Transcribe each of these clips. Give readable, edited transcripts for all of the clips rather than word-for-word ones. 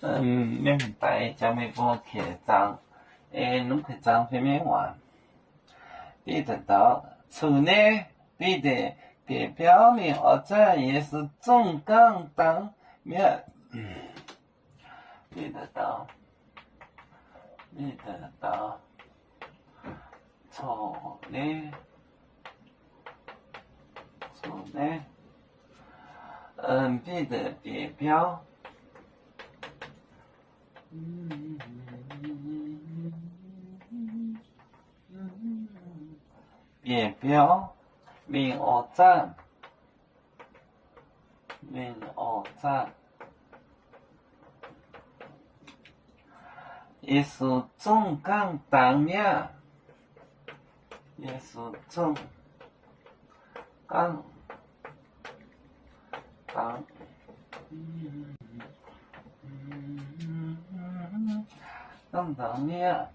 明白将美国开张，侬开张方面话，彼得道，处内彼得代表明二战也是中港当面，彼得道，处内，彼得代表。代表明二战，也是中港当面，当面。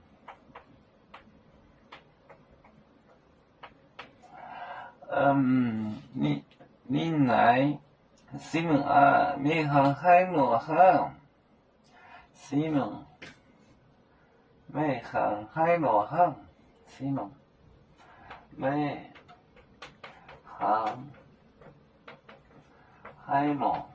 你来西蒙啊，你航海罗航，西蒙，没航海罗航，西蒙，没航海罗，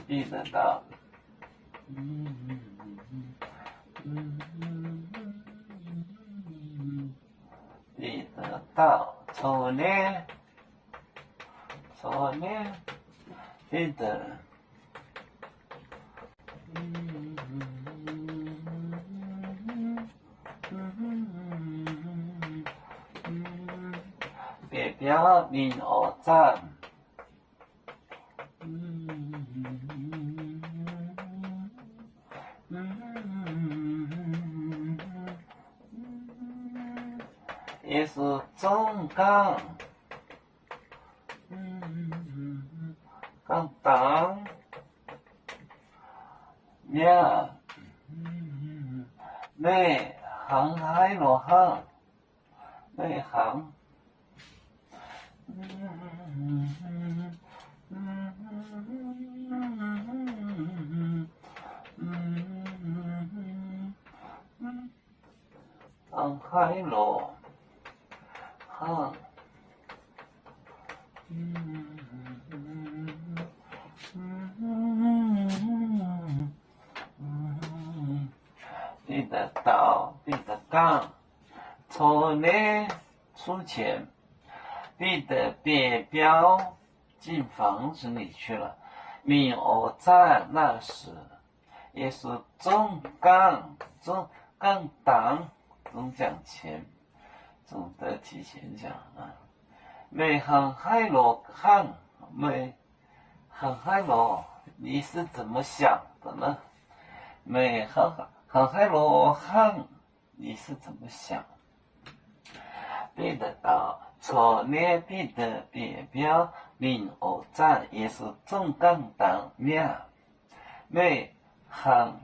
彼得道，彼得道，处内，彼得，代表明二战。也是中港，港当面，没航海罗航，没航，航海罗航，彼得道，彼得港，处内出钱，彼得代表进房子里去了。明二战那时，也是中港党总讲钱，总得提前讲啊。没航海罗航，没航海罗，你是怎么想的呢？没航海罗航，你是怎么想？彼得道，处内彼得代表明二战也是中港当面，没航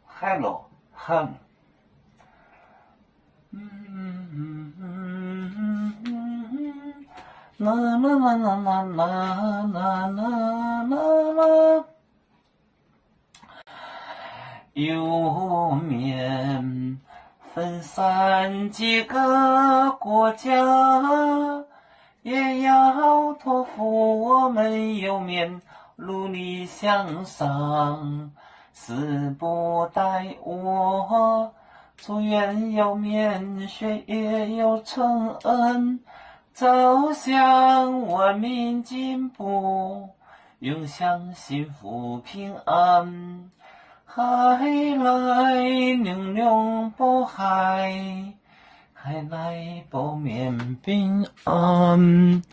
海罗航。啦啦啦啦啦啦啦啦啦，有面分散几个国家，也要托付我们有面努力向上，死不待我，祝愿有面学业有成恩，走向文明进步，永享幸福平安。海来玲珑波海，海来保面平安。